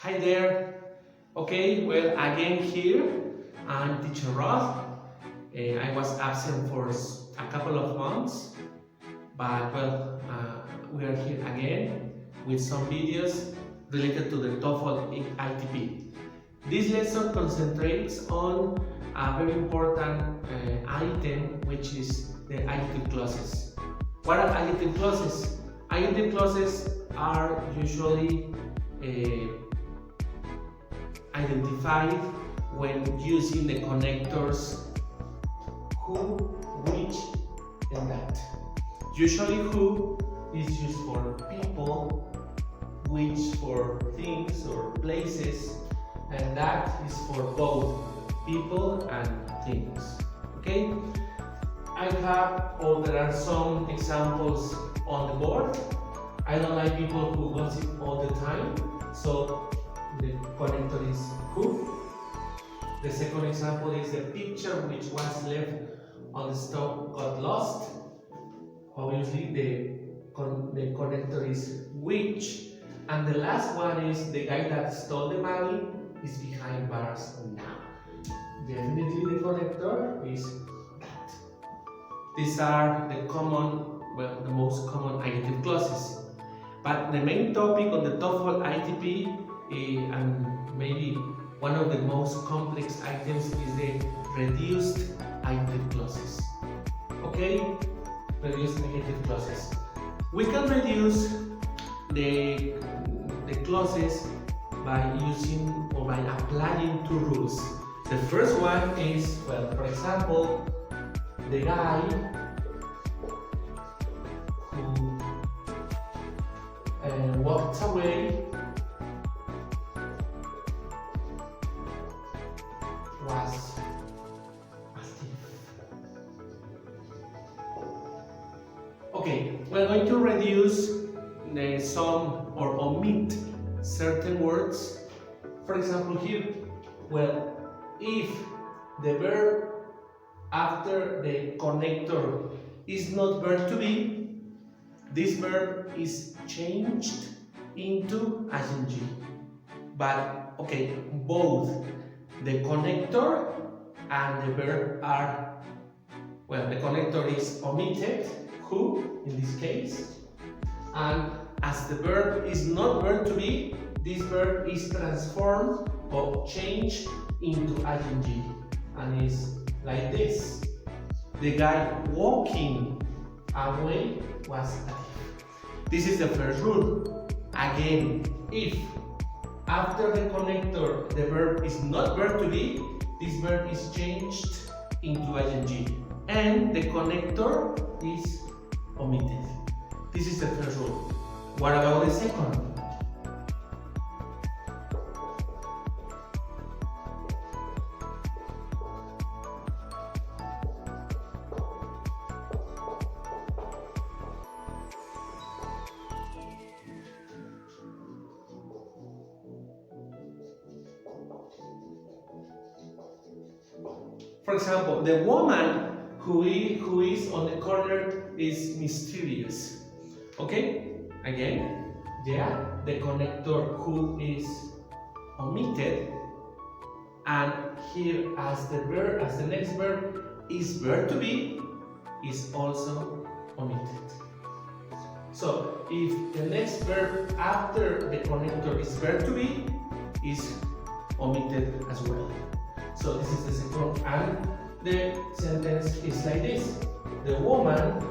Hi there. Okay, well, again here, I'm teacher Roth. I was absent for a couple of months, but well, we are here again with some videos related to the TOEFL ITP. This lesson concentrates on a very important item, which is the adjective clauses. What are adjective clauses? Adjective clauses are usually identified when using the connectors who, which, and that. Usually who is used for people, which for things or places, and that is for both people and things. Okay? I have, or there are some examples on the board. I don't like people who gossip all the time, so the connector is who. The second example is the picture which was left on the stove got lost. Obviously the connector is which. And the last one is the guy that stole the money is behind bars now. Definitely the connector is that. These are the most common adjective clauses. But the main topic on the TOEFL ITP and maybe one of the most complex items is the reduced adjective clauses. Okay, reduced adjective clauses. We can reduce the clauses by using or by applying two rules. The first one is, well, for example, the guy who walked away was a thief. Okay, we're going to reduce some or omit certain words. For example, here, well, if the verb after the connector is not verb to be, this verb is changed into ing. But okay, both the connector and the verb are, well, the connector is omitted, who in this case, and as the verb is not verb to be, this verb is transformed or changed into ing, and is like this. The guy walking away was a thief. This is the first rule. Again, if after the connector the verb is not verb to be, this verb is changed into ing, and the connector is omitted. This is the first rule. What about the second? For example, the woman who is on the corner is mysterious. Okay? Again, yeah, the connector who is omitted, and here as the next verb is verb to be, is also omitted. So if the next verb after the connector is verb to be, is omitted as well. So this is the second, and the sentence is like this. The woman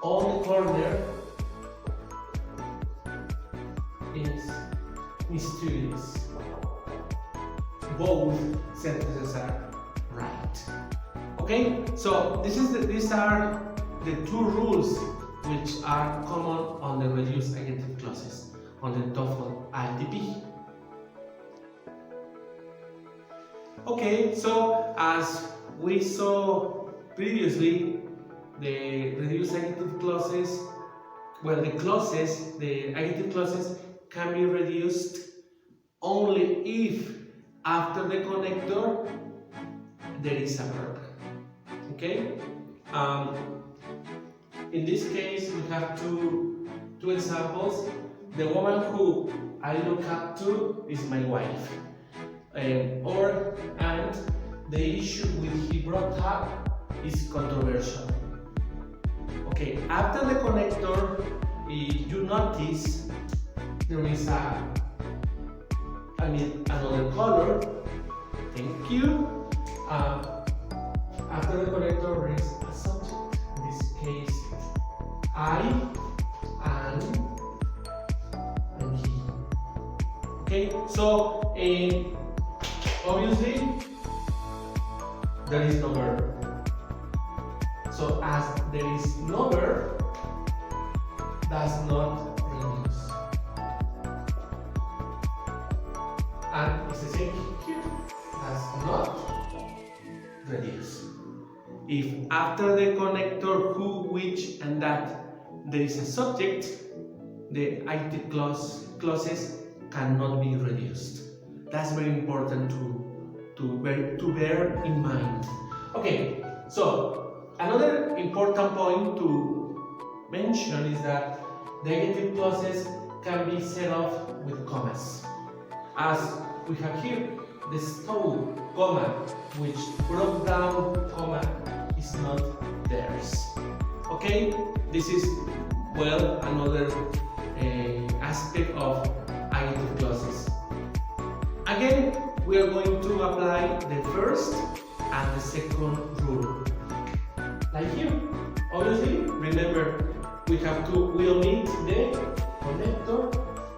on the corner is mysterious. Both sentences are right. Okay, so these are the two rules which are common on the reduced adjective clauses on the TOEFL ITP. Okay, so as we saw previously, the reduced adjective clauses, well, the adjective clauses can be reduced only if after the connector there is a verb. Okay? In this case, we have two Two examples. The woman who I look up to is my wife. And the issue which he brought up is controversial. Okay, after the connector, you notice there is another color. Thank you. After the connector, there is a subject. In this case, I and he. Okay, so obviously there is no verb. So as there is no verb, does not reduce. And it's the same here, does not reduce. If after the connector who, which, and that there is a subject, the adjective clauses cannot be reduced. That's very important to bear in mind. Okay, so another important point to mention is that the adjective clauses can be set off with commas. As we have here, the stove, comma, which broke down, comma, is not theirs. Okay, this is, well, another aspect of adjective clauses. Again, we are going to apply the first and the second rule. Like here, obviously, remember, we omit the connector,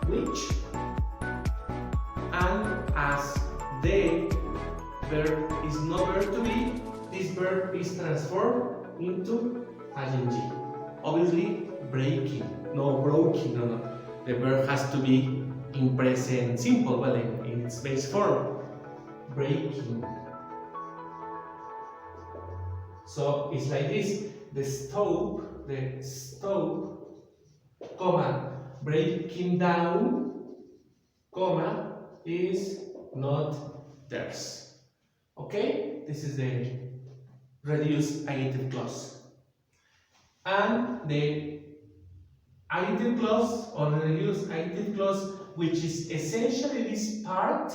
which, and as the verb is not verb to be, this verb is transformed into ing. Obviously, broken. The verb has to be in present simple, well, in its base form. Breaking. So it's like this: the stove, comma, breaking down, comma, is not theirs. Okay, this is the reduced adjective clause. And the adjective clause or the reduced adjective clause, which is essentially this part,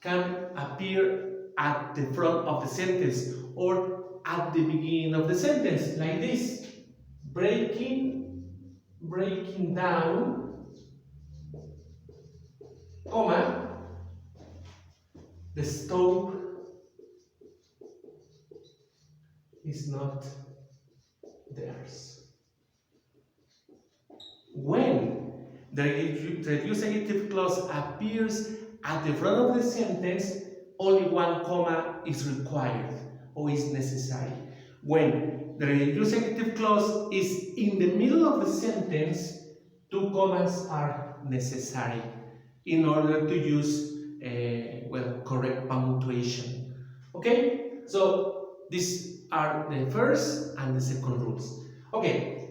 can appear at the front of the sentence or at the beginning of the sentence, like this: breaking down, comma, the stove is not theirs. When the reduced adjective clause appears at the front of the sentence, only one comma is required or is necessary. When the reduced adjective clause is in the middle of the sentence, two commas are necessary in order to use correct punctuation. Okay, so these are the first and the second rules. Okay,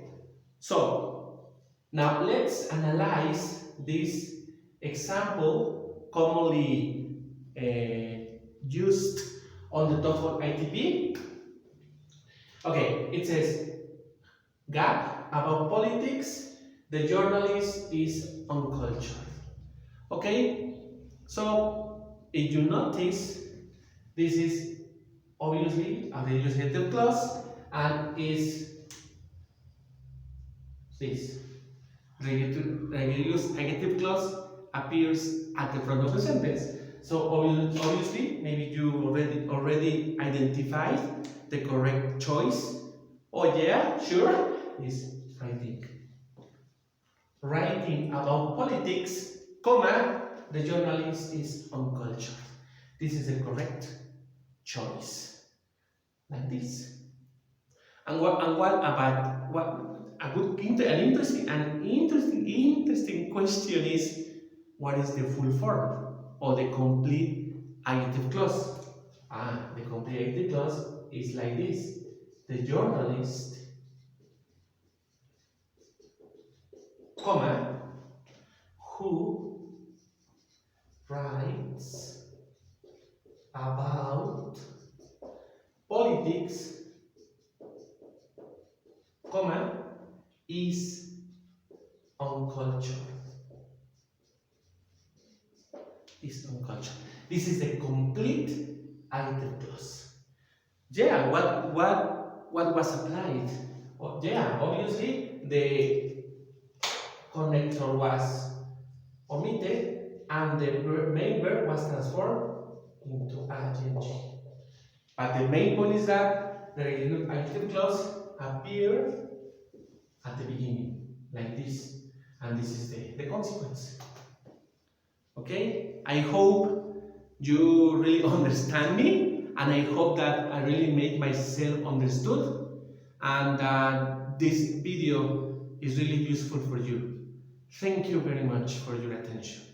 so now let's analyze this example commonly used on the TOEFL ITP. Okay, it says, gap about politics, the journalist is uncultured. Okay, so if you notice, this is obviously a reduced adjective clause and is this. Reduced adjective clause appears at the front of the sentence. So obviously, maybe you already identified the correct choice. Oh yeah, sure, is writing. Writing about politics, comma, the journalist is uncultured. This is the correct choice. Like this. And what about an interesting question is, what is the full form or the complete adjective clause? The complete adjective clause is like this: the journalist, comma, who writes about politics, comma, is uncultured. Is uncultured. This is the complete adjective clause. Yeah, what was applied? Oh, yeah, obviously the connector was omitted and the main verb was transformed into ing. But the main point is that the adjective clause appeared at the beginning, like this, and this is the consequence. Okay? I hope you really understand me, and I hope that I really make myself understood, and that this video is really useful for you. Thank you very much for your attention.